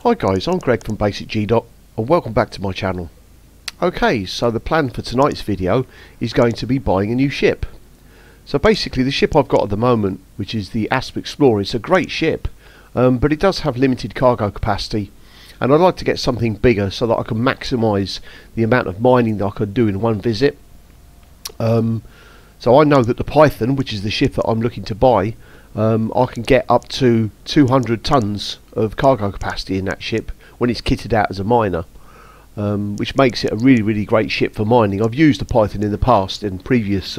Hi guys, I'm Greg from Basic G-Dot and welcome back to my channel. Okay, so the plan for tonight's video is going to be buying a new ship. So basically the ship I've got at the moment, which is the Asp Explorer, is a great ship, but it does have limited cargo capacity, and I'd like to get something bigger so that I can maximise the amount of mining that I could do in one visit. So I know that the Python, which is the ship that I'm looking to buy, I can get up to 200 tons of cargo capacity in that ship when it's kitted out as a miner, which makes it a really great ship for mining. I've used the Python in the past in previous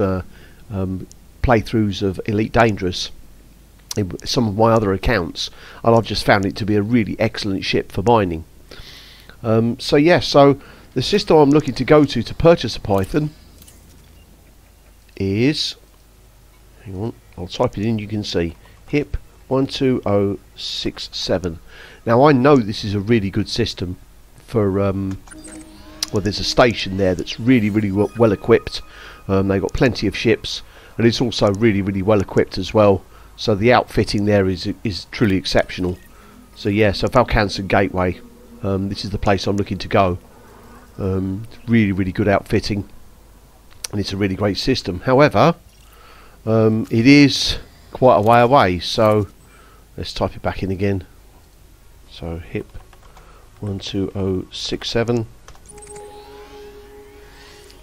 playthroughs of Elite Dangerous in some of my other accounts, and I've just found it to be a really excellent ship for mining. So the system I'm looking to go to purchase a Python is, hang on, I'll type it in, you can see, HIP 12067. Now I know this is a really good system for, well, there's a station there that's really well equipped. They've got plenty of ships, and it's also really well equipped as well, so the outfitting there is truly exceptional. So yeah, so Valkansen Gateway, this is the place I'm looking to go. Really good outfitting, and it's a really great system. However, it is quite a way away, so let's type it back in again. So HIP 12067.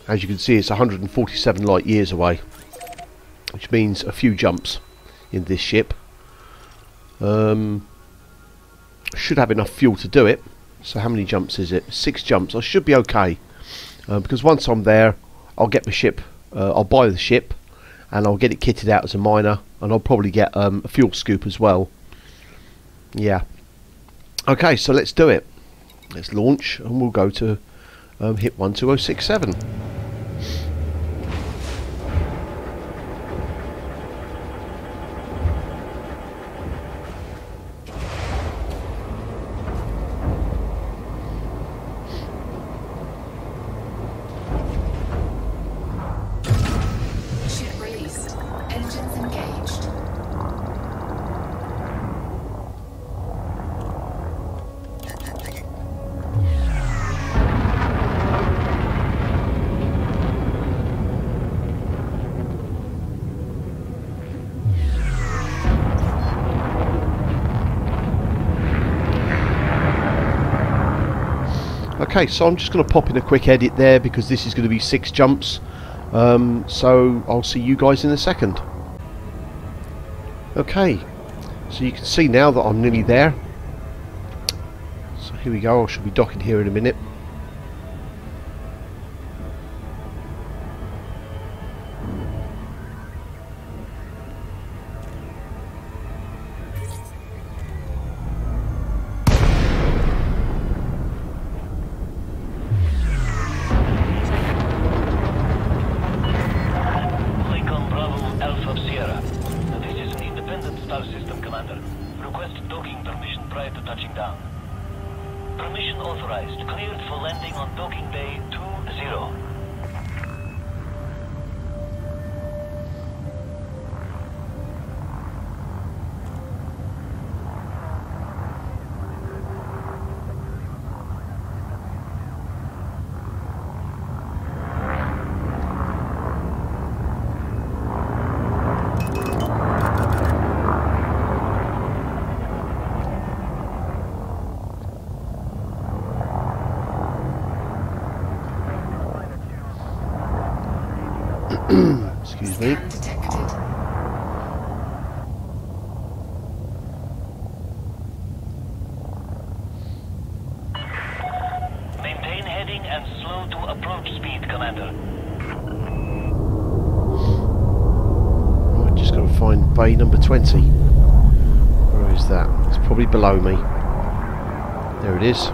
As you can see, it's 147 light years away, which means a few jumps in this ship. Should have enough fuel to do it. So how many jumps is it? 6 jumps. I should be okay, because once I'm there, I'll get my ship. I'll buy the ship, and I'll get it kitted out as a miner, and I'll probably get a fuel scoop as well. Yeah. Okay, so let's do it. Let's launch, and we'll go to HIP 12067. Okay, so I'm just going to pop in a quick edit there because this is going to be 6 jumps, so I'll see you guys in a second. Okay, so you can see now that I'm nearly there. So here we go, I should be docking here in a minute. Permission authorized. Cleared for landing on docking bay 20. Excuse me. Maintain heading and slow to approach speed, Commander. Right, just got to find bay number 20. Where is that? It's probably below me. There it is.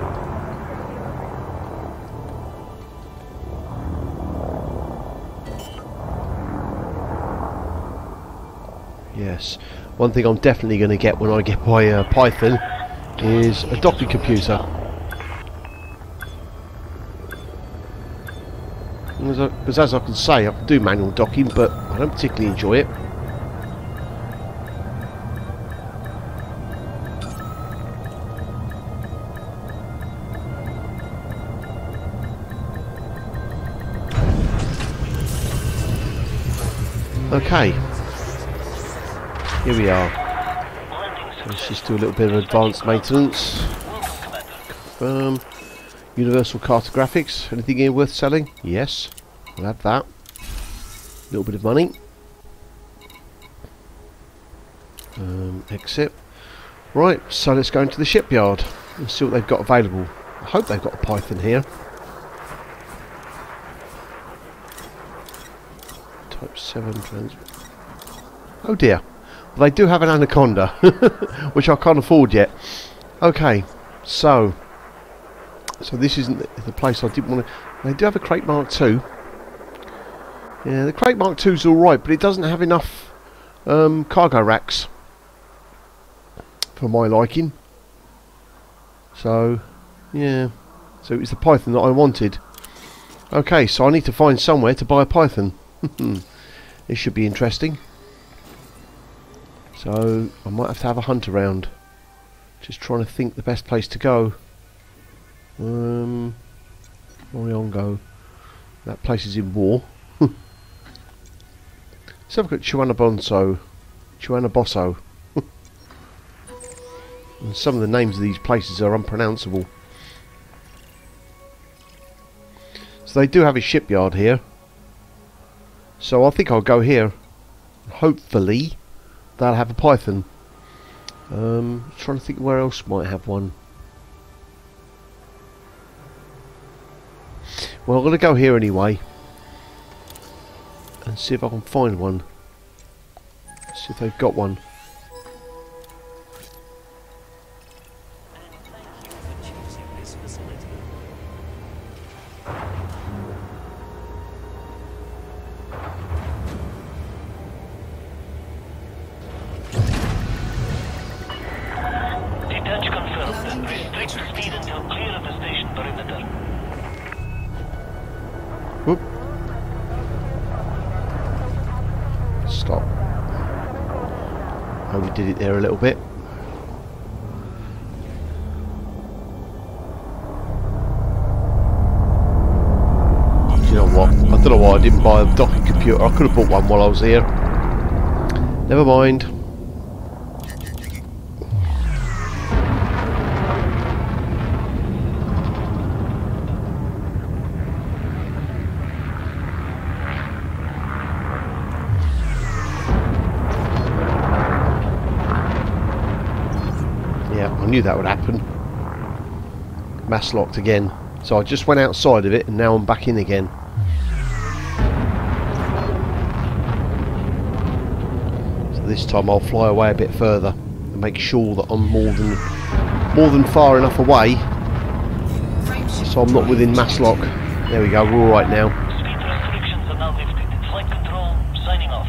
Yes, one thing I'm definitely going to get when I get my Python is a docking computer. Because as I can say, I can do manual docking, but I don't particularly enjoy it. Okay. Here we are. Let's just do a little bit of advanced maintenance. Confirm. Universal cartographics. Anything here worth selling? Yes. We'll have that. A little bit of money. Exit. Right, so let's go into the shipyard and see what they've got available. I hope they've got a Python here. Type 7 trans. Oh dear. Well, they do have an Anaconda, which I can't afford yet. Okay, so this isn't the place I didn't want to. They do have a Crate Mark II. Yeah, the Crate Mark II is alright, but it doesn't have enough cargo racks for my liking. So, yeah. So it was the Python that I wanted. Okay, so I need to find somewhere to buy a Python. This should be interesting. So, I might have to have a hunt around. Just trying to think the best place to go. Moriongo. That place is in war. Let's have a look at Chuana Bosso. And some of the names of these places are unpronounceable. So they do have a shipyard here. So I think I'll go here. Hopefully they'll have a Python. Trying to think where else might have one. Well, I'm going to go here anyway and see if I can find one. See if they've got one. Detach confirmed. Restrict speed until clear of the station perimeter. Whoop. Stop. Overdid it there a little bit. Do you know what? I don't know why I didn't buy a docking computer. I could have bought one while I was here. Never mind. I knew that would happen. Mass locked again. So I just went outside of it and now I'm back in again. So this time I'll fly away a bit further and make sure that I'm more than far enough away so I'm not within mass lock. There we go, we're alright now. Speed restrictions are now lifted. Flight control signing off.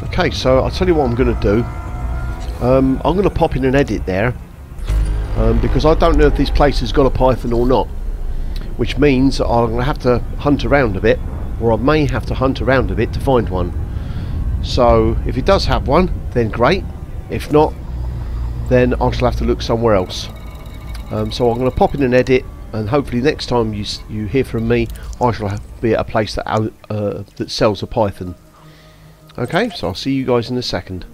Okay, so I'll tell you what I'm going to do. I'm going to pop in an edit there because I don't know if this place has got a Python or not, which means I'm going to have to hunt around a bit, or I may have to hunt around a bit to find one. So if it does have one, then great. If not, then I shall have to look somewhere else. So I'm going to pop in an edit, and hopefully next time you hear from me, I shall be at a place that sells a Python. Okay, so I'll see you guys in a second.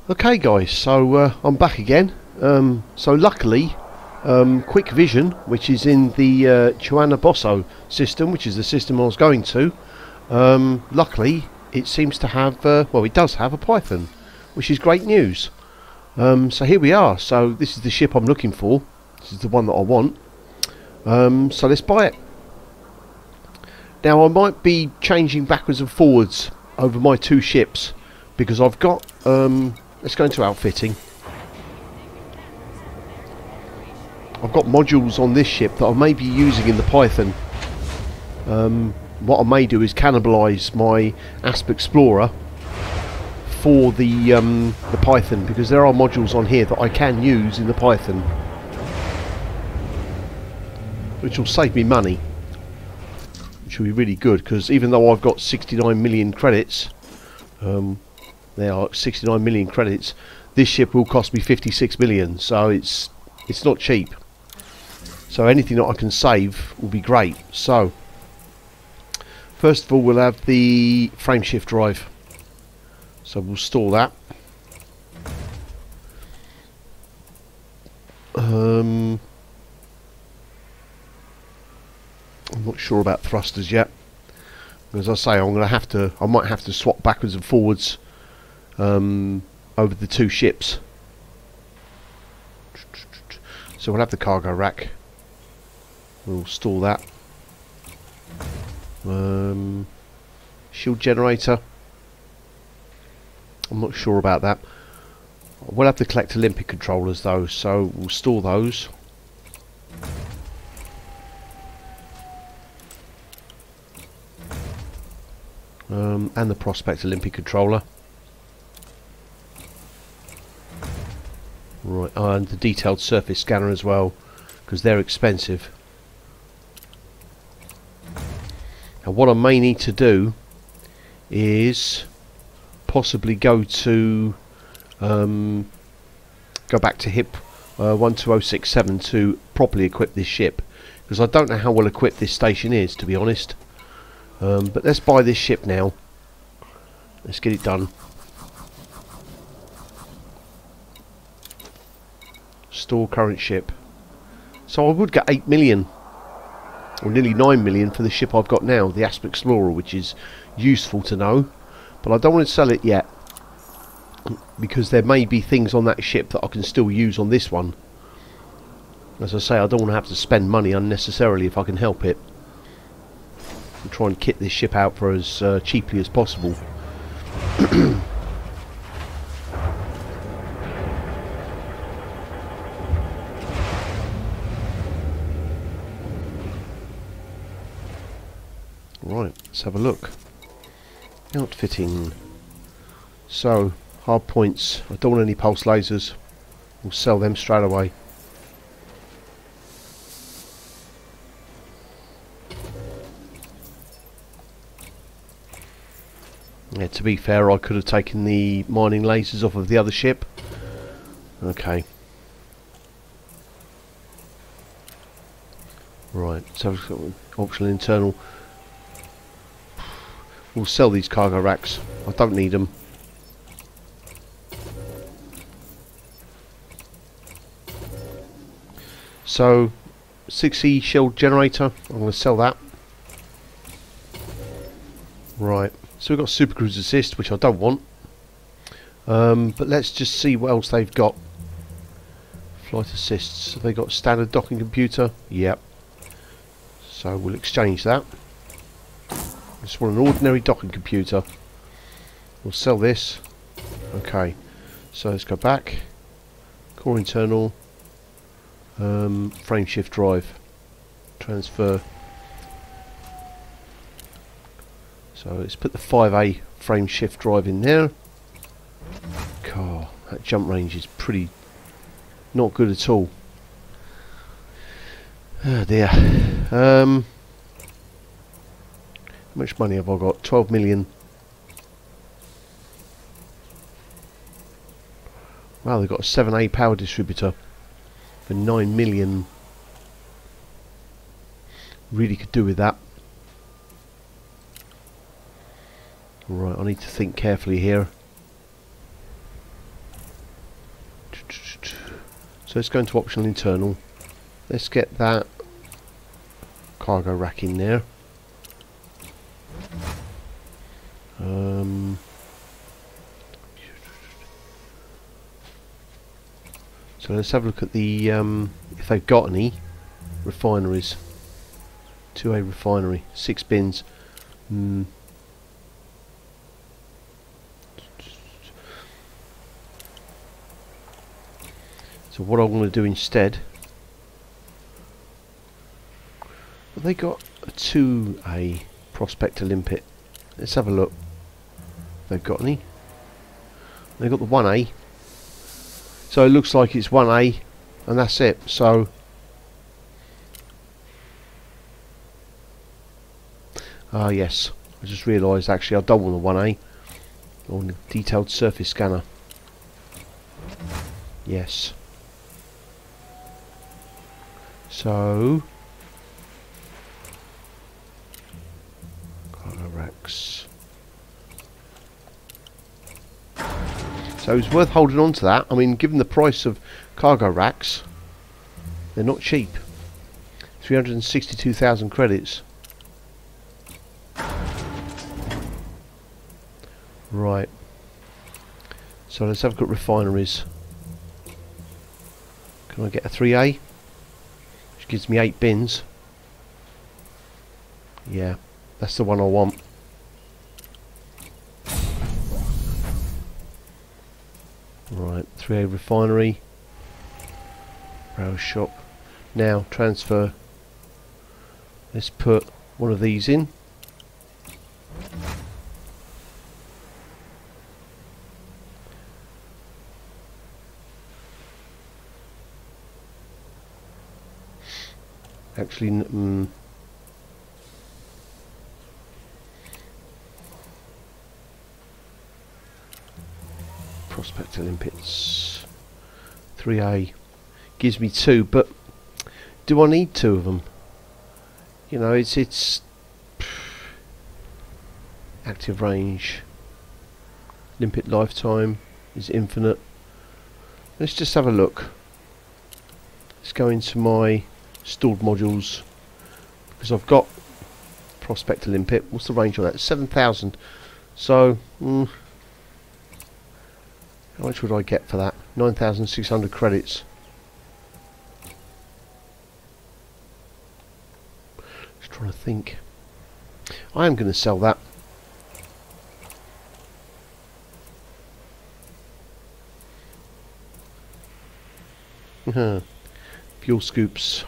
Okay guys, so I'm back again. So luckily, Quick Vision, which is in the Chuana Bosso system, which is the system I was going to, luckily it seems to have, well, it does have a Python, which is great news. So here we are. So this is the ship I'm looking for. This is the one that I want. So let's buy it. Now I might be changing backwards and forwards over my two ships because I've got, let's go into outfitting. I've got modules on this ship that I may be using in the Python. what I may do is cannibalise my Asp Explorer for the Python, because there are modules on here that I can use in the Python, which will save me money, which will be really good, because even though I've got 69 million credits, there are 69 million credits, this ship will cost me 56 million, so it's not cheap. So anything that I can save will be great. So first of all, we'll have the frameshift drive, so we'll store that. I'm not sure about thrusters yet. As I say, I might have to swap backwards and forwards over the two ships. So we'll have the cargo rack. We'll store that. Shield generator. I'm not sure about that. We'll have to collect Olympic controllers though, so we'll store those. And the Prospect Olympic controller. Right, and the detailed surface scanner as well, because they're expensive. And what I may need to do is possibly go back to HIP 12067 to properly equip this ship, because I don't know how well equipped this station is, to be honest. But let's buy this ship now. Let's get it done. Store current ship. So I would get 8 million, or nearly 9 million for the ship I've got now, the Asp Explorer, which is useful to know. But I don't want to sell it yet, because there may be things on that ship that I can still use on this one. As I say, I don't want to have to spend money unnecessarily if I can help it. And try and kit this ship out for as cheaply as possible. Right, let's have a look. Outfitting. So, hard points. I don't want any pulse lasers. We'll sell them straight away. Yeah, to be fair, I could have taken the mining lasers off of the other ship. Okay. Right, so we've got optional internal. We'll sell these cargo racks. I don't need them. So, 6E shield generator. I'm going to sell that. Right. So we've got Super Cruise Assist, which I don't want. But let's just see what else they've got. Flight assists. Have they got standard docking computer? Yep. So we'll exchange that. I just want an ordinary docking computer. We'll sell this. Okay. So let's go back. Core internal. Frame shift drive. Transfer. So let's put the 5A frame shift drive in there. God, that jump range is pretty not good at all. Oh dear. How much money have I got? 12 million. Wow, they've got a 7A power distributor for 9 million. Really could do with that. Right, I need to think carefully here. So let's go into optional internal. Let's get that cargo rack in there. So let's have a look at the if they've got any refineries. 2A refinery, 6 bins. So what I want to do instead, have they got a 2A Prospector limpet. Let's have a look. They've got any? They've got the 1A. So it looks like it's 1A and that's it. So yes, I just realised actually I don't want the 1A. I want a detailed surface scanner. Yes. So cargo racks. So it's worth holding on to that. I mean, given the price of cargo racks, they're not cheap. 362,000 credits. Right. So let's have a look at refineries. Can I get a 3A? Which gives me 8 bins. Yeah, that's the one I want. Right, 3A refinery. Browse shop. Now, transfer. Let's put one of these in. Actually, Prospector limpets. 3A gives me 2, but do I need 2 of them? You know, it's active range. Limpet lifetime is infinite. Let's just have a look. Let's go into my stored modules because I've got Prospector limpet. What's the range on that? 7,000. So how much would I get for that? 9,600 credits. Just trying to think. I am going to sell that. Fuel scoops.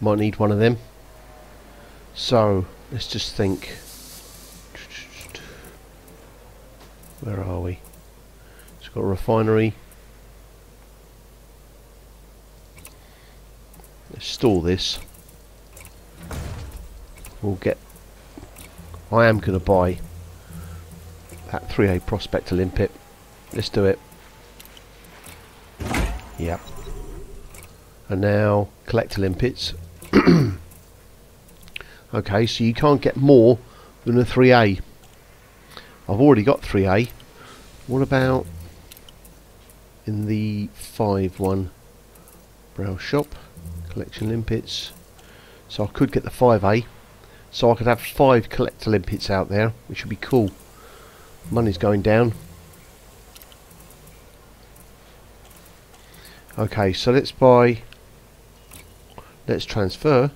Might need one of them. So let's just think. Where are we? It's got a refinery. Let's store this. We'll get. I am going to buy that 3A Prospector limpet. Let's do it. Yep. And now collector limpets. Okay, so you can't get more than a 3A. I've already got 3A. What about in the 5 one? Browse shop, collection limpets. So I could get the 5A. So I could have 5 collector limpets out there, which would be cool. Money's going down. Okay, so let's transfer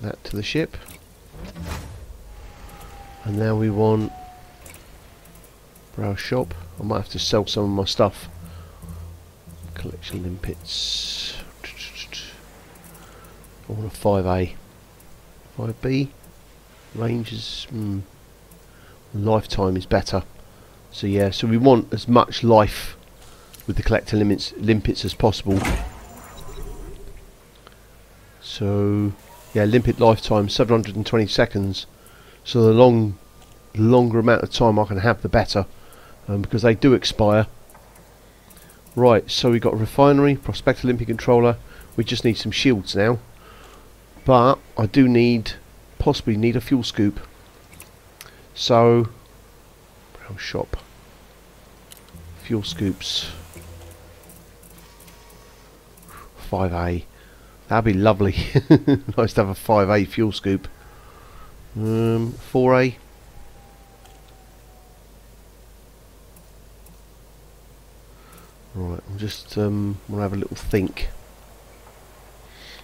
that to the ship. And now we want browse shop. I might have to sell some of my stuff. Collection limpets. I want a 5A. 5B. Range is lifetime is better. So yeah, so we want as much life with the collector limpets as possible. So yeah, limpet lifetime 720 seconds. So the longer amount of time I can have, the better, because they do expire. Right, so we've got a refinery, Prospector limpet controller. We just need some shields now, but I do possibly need a fuel scoop. So browse shop, fuel scoops, 5A. That'd be lovely. Nice to have a 5A fuel scoop. 4A. Right, I'm just want to have a little think.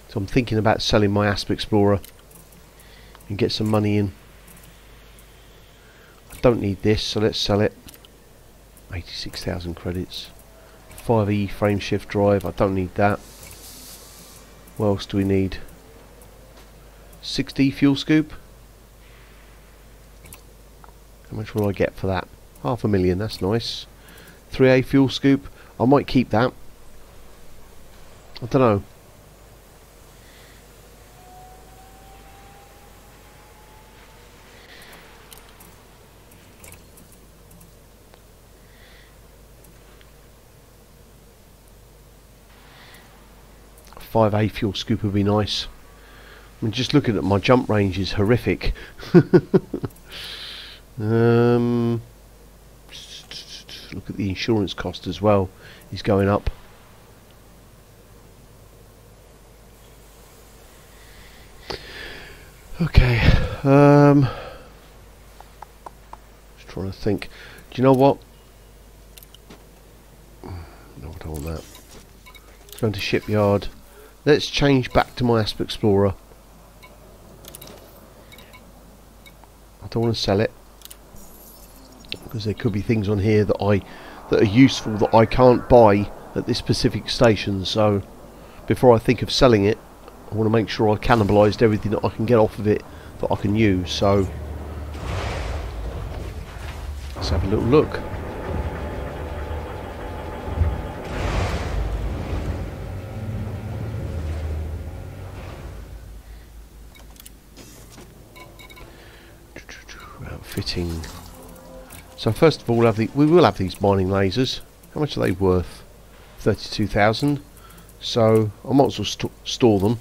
So I'm thinking about selling my Asp Explorer and get some money in. I don't need this, so let's sell it. 86,000 credits. 5E frame shift drive. I don't need that. What else do we need? 60 fuel scoop. How much will I get for that? 500,000, that's nice. 3A fuel scoop. I might keep that. I don't know. A fuel scoop would be nice. I mean, just looking at my jump range is horrific. Look at the insurance cost as well. Is going up. Okay. Just trying to think. Do you know what? No, I don't want that. Let's go into shipyard. Let's change back to my Asp Explorer. I don't want to sell it because there could be things on here that are useful that I can't buy at this specific station. So before I think of selling it, I want to make sure I cannibalised everything that I can get off of it that I can use. So let's have a little look. Outfitting. So first of all, we will have these mining lasers. How much are they worth? 32,000. So I might as well store them.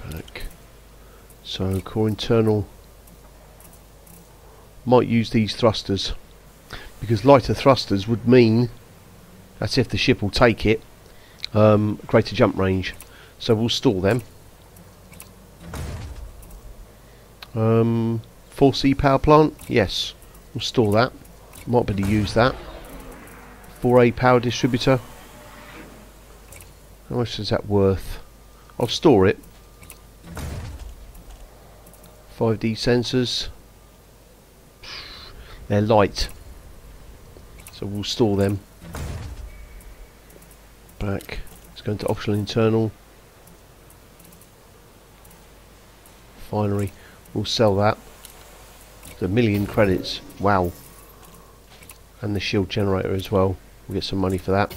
Back. So core internal. Might use these thrusters because lighter thrusters would mean that's if the ship will take it, greater jump range. So we'll store them. 4C power plant, yes, we'll store that. Might be able to use that. 4A power distributor. How much is that worth? I'll store it. 5D sensors. They're light, so we'll store them. Back. Let's go into optional internal. Finery. We'll sell that. It's 1,000,000 credits. Wow. And the shield generator as well. We'll get some money for that.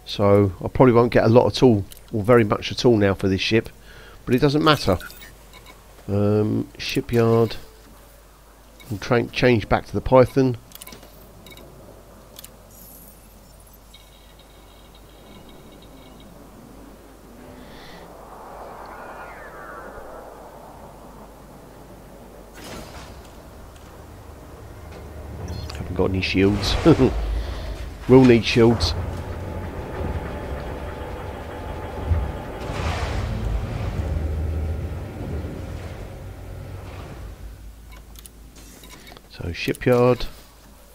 So I probably won't get a lot at all, or very much at all now for this ship, but it doesn't matter. Shipyard. We'll change back to the Python. Haven't got any shields. We'll need shields. So shipyard,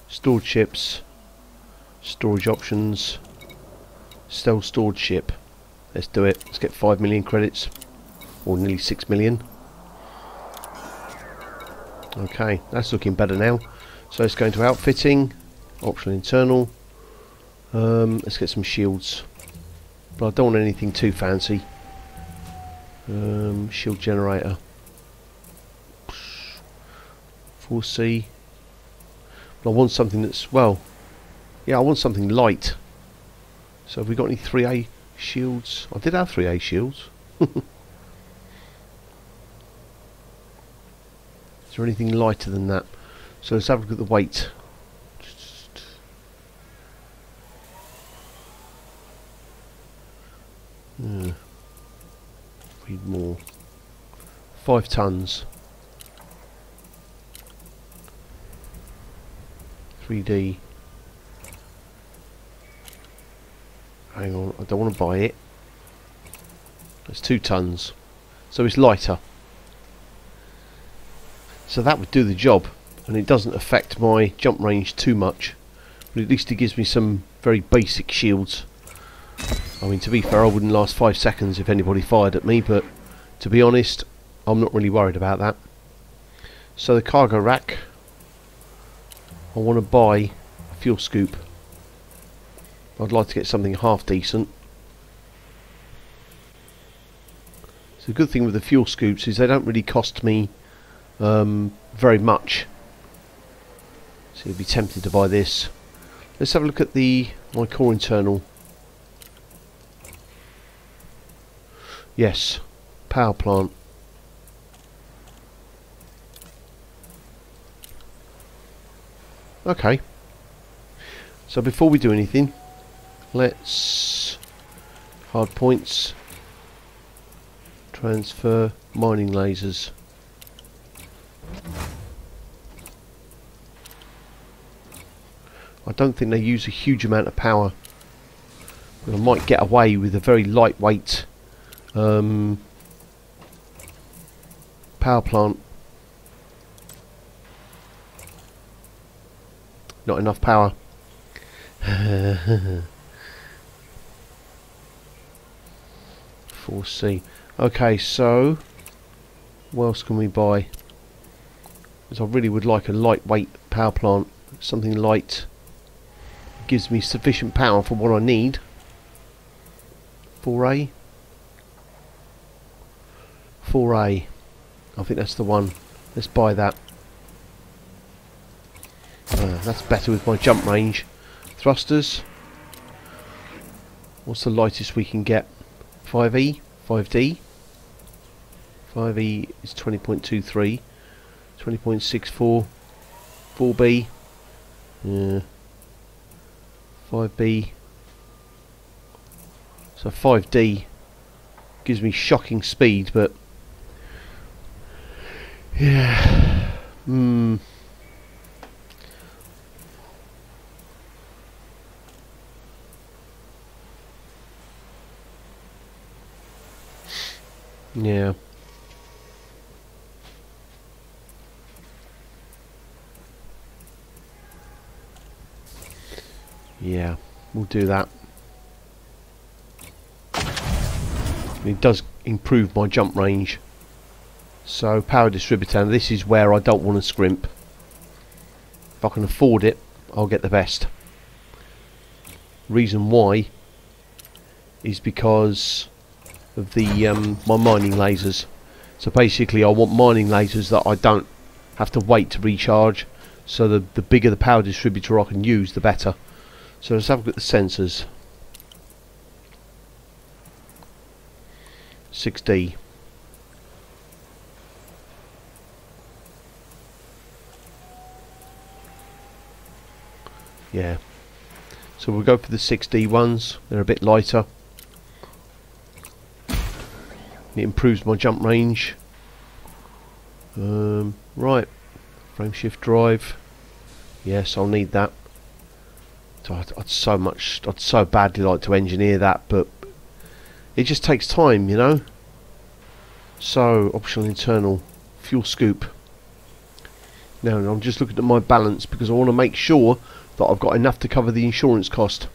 stored ships, storage options, stealth stored ship. Let's do it. Let's get 5,000,000 credits, or nearly 6,000,000. Okay, that's looking better now. So let's go into outfitting, optional internal. Let's get some shields, but I don't want anything too fancy. Shield generator. 4C. But I want something that's, well, yeah, I want something light. So have we got any 3A shields? I did have 3A shields. Is there anything lighter than that? So let's have a look at the weight. Read more. 5 tons. 3D. Hang on, I don't want to buy it. It's 2 tons. So it's lighter. So that would do the job. And it doesn't affect my jump range too much. But at least it gives me some very basic shields. I mean, to be fair, I wouldn't last 5 seconds if anybody fired at me, but to be honest, I'm not really worried about that. So the cargo rack, I want to buy a fuel scoop. I'd like to get something half decent. So the good thing with the fuel scoops is they don't really cost me very much. So you'd be tempted to buy this. Let's have a look at my core internal. Yes, power plant. Okay. So before we do anything, let's hard points, transfer mining lasers. I don't think they use a huge amount of power, but I might get away with a very lightweight power plant. Not enough power. 4C. Okay, so what else can we buy? Because I really would like a lightweight power plant. Something light. Gives me sufficient power for what I need. 4A. 4A. I think that's the one. Let's buy that. That's better with my jump range. Thrusters. What's the lightest we can get? 5E? 5D? 5E is 20.23. 20.64. 4B. Yeah. 5B. So 5D gives me shocking speed, but yeah. Yeah. Yeah, we'll do that. It does improve my jump range. So power distributor, and this is where I don't want to scrimp. If I can afford it, I'll get the best. Reason why is because of the my mining lasers. So basically I want mining lasers that I don't have to wait to recharge, so the bigger the power distributor I can use, the better. So let's have a look at the sensors. 6D. Yeah. So we'll go for the 6D ones. They're a bit lighter. It improves my jump range. Right. Frame shift drive. Yes, I'll need that. So I'd so badly like to engineer that, but it just takes time, you know. So optional internal fuel scoop. Now I'm just looking at my balance because I want to make sure that I've got enough to cover the insurance cost.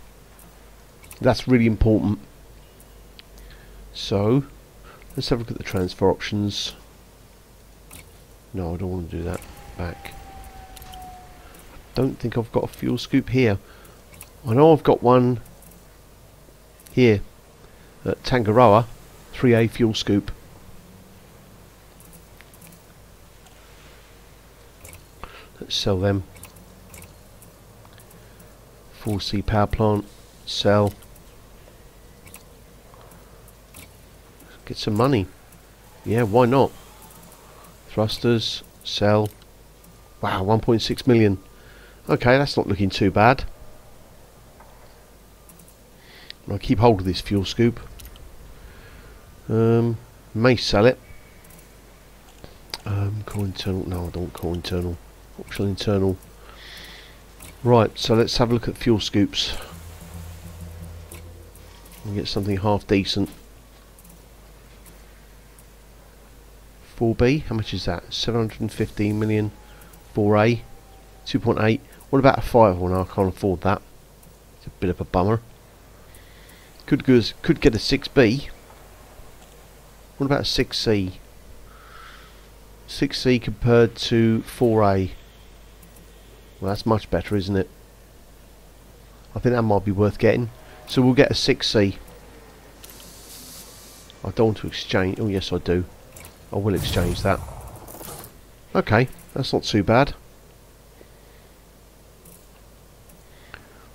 That's really important. So let's have a look at the transfer options. No, I don't want to do that. Back. I don't think I've got a fuel scoop here. I know I've got one here at Tangaroa, 3A fuel scoop. Let's sell them. 4C power plant, sell. Get some money. Yeah, why not? Thrusters, sell. Wow, 1.6 million. Okay, that's not looking too bad. I'll keep hold of this fuel scoop. May sell it. Core internal. No, I don't want core internal. Optional internal. Right, so let's have a look at fuel scoops. And get something half decent. 4B, how much is that? 715 million. 4A, 2.8. What about a 5? Well, no, I can't afford that. It's a bit of a bummer. Could get a 6B. What about a 6C? 6C compared to 4A. Well, that's much better, isn't it? I think that might be worth getting. So we'll get a 6C. I don't want to exchange. Oh yes, I do. I will exchange that. Okay, that's not too bad.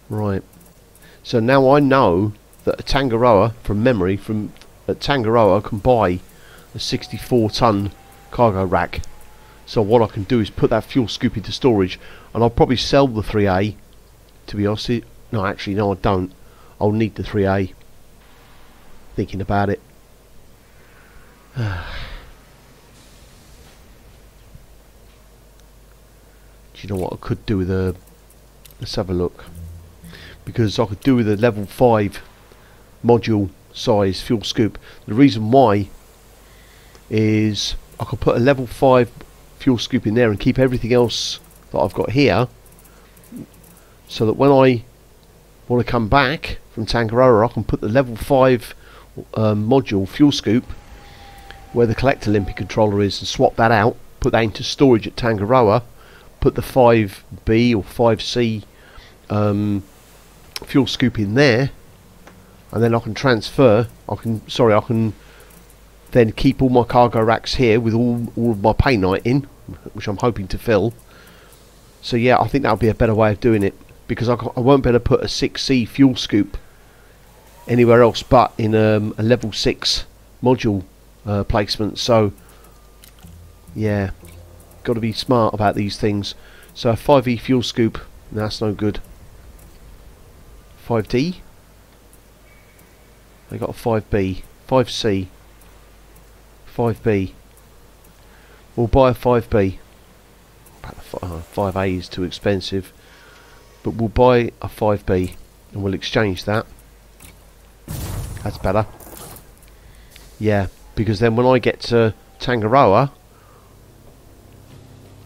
Right. So now I know that a Tangaroa, from memory, from Tangaroa can buy a 64-ton cargo rack. So what I can do is put that fuel scoop into storage, and I'll probably sell the 3A. To be honest, no, actually, no, I don't. I'll need the 3A. Thinking about it. Do you know what I could do with a... Let's have a look. Because I could do with a level 5 module size fuel scoop. The reason why is I could put a level 5 fuel scoop in there and keep everything else that I've got here, so that when I want to come back from Tangaroa I can put the level 5 module fuel scoop where the collector limpet controller is and swap that out, put that into storage at Tangaroa, put the 5B or 5C fuel scoop in there, and then I can transfer. I can then keep all my cargo racks here with all of my paynite in, which I'm hoping to fill. So yeah, I think that'll be a better way of doing it, because I won't be able to put a 6C fuel scoop anywhere else but in a level 6 module placement. So yeah, got to be smart about these things. So a 5E fuel scoop, that's no good. 5D, they got a 5B, 5C, 5B. We'll buy a 5B. 5A is too expensive, but we'll buy a 5B and we'll exchange that. That's better. Yeah, because then when I get to Tangaroa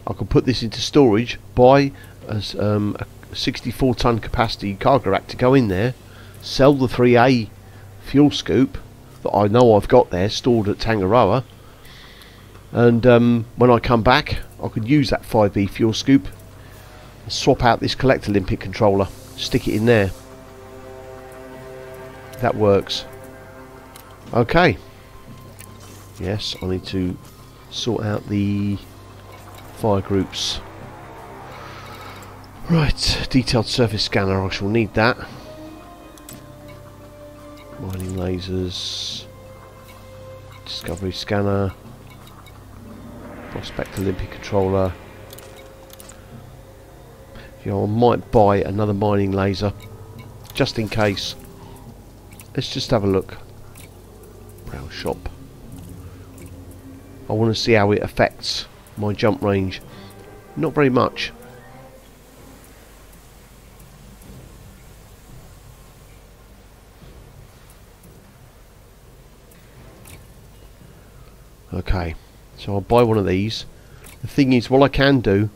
I can put this into storage, buy a 64-ton capacity cargo rack to go in there, sell the 3A fuel scoop that I know I've got there stored at Tangaroa, and when I come back I could use that 5B fuel scoop and swap out this collector limpet controller, stick it in there. That works. Okay. Yes, I need to sort out the fire groups. Right, detailed surface scanner, I shall need that. Mining lasers, discovery scanner, prospector limpet controller. You know, I might buy another mining laser just in case. Let's just have a look. Browse shop. I want to see how it affects my jump range. Not very much. Okay, so I'll buy one of these. The thing is, what I can do,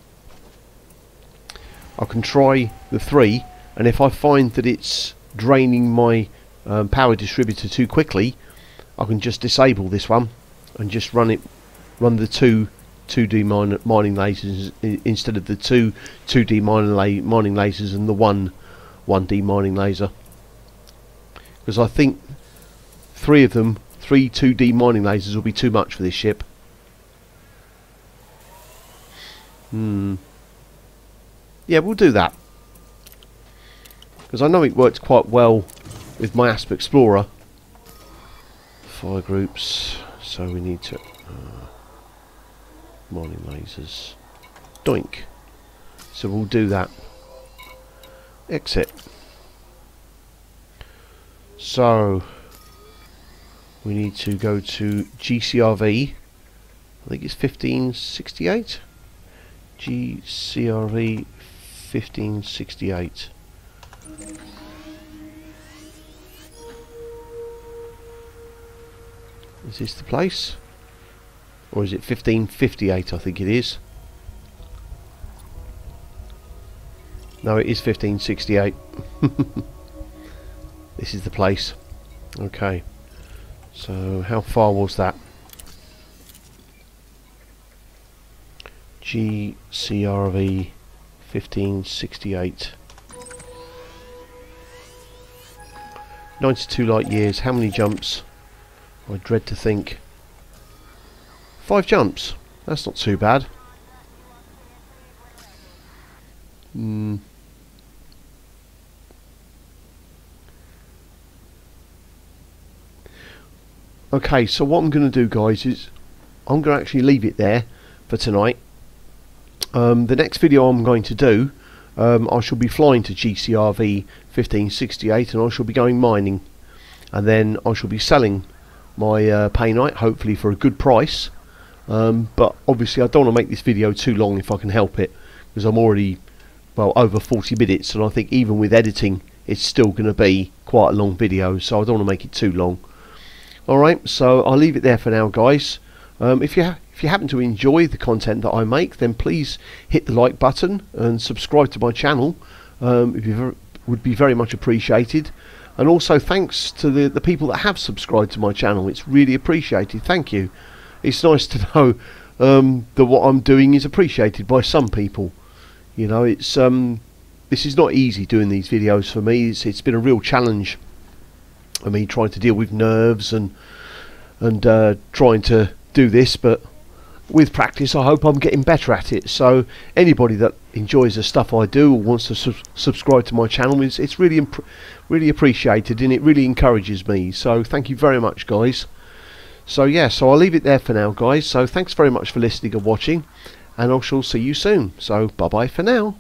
I can try the 3, and if I find that it's draining my power distributor too quickly, I can just disable this one and just run the 2D mining lasers instead of the 2D mining lasers and the 1D mining laser, because I think 3 of them, 3 2D mining lasers will be too much for this ship. Yeah, we'll do that, because I know it works quite well with my Asp Explorer. Fire groups, so we need to mining lasers, doink. So we'll do that. Exit. So we need to go to GCRV. I think it's 1568. GCRV 1568. Is this the place? Or is it 1558? I think it is. No, it is 1568. This is the place. Okay, so how far was that? GCRV 1568. 92 light years. How many jumps? I dread to think. 5 jumps. That's not too bad. Okay, so what I'm going to do, guys, is I'm going to actually leave it there for tonight. The next video I'm going to do, I shall be flying to GCRV 1568 and I shall be going mining, and then I shall be selling my painite, hopefully for a good price. But obviously I don't want to make this video too long if I can help it, because I'm already, well, over 40 minutes, and I think even with editing it's still going to be quite a long video, so I don't want to make it too long. Alright, so I'll leave it there for now, guys. If you happen to enjoy the content that I make, then please hit the like button and subscribe to my channel. It would be very much appreciated. And also thanks to the people that have subscribed to my channel. It's really appreciated. Thank you. It's nice to know that what I'm doing is appreciated by some people. You know, it's this is not easy doing these videos for me. It's been a real challenge for me trying to deal with nerves and trying to do this, but with practice I hope I'm getting better at it. So anybody that enjoys the stuff I do or wants to subscribe to my channel, it's really really appreciated, and it really encourages me. So thank you very much, guys. So yeah, so I'll leave it there for now, guys. So thanks very much for listening and watching, and I shall see you soon. So bye bye for now.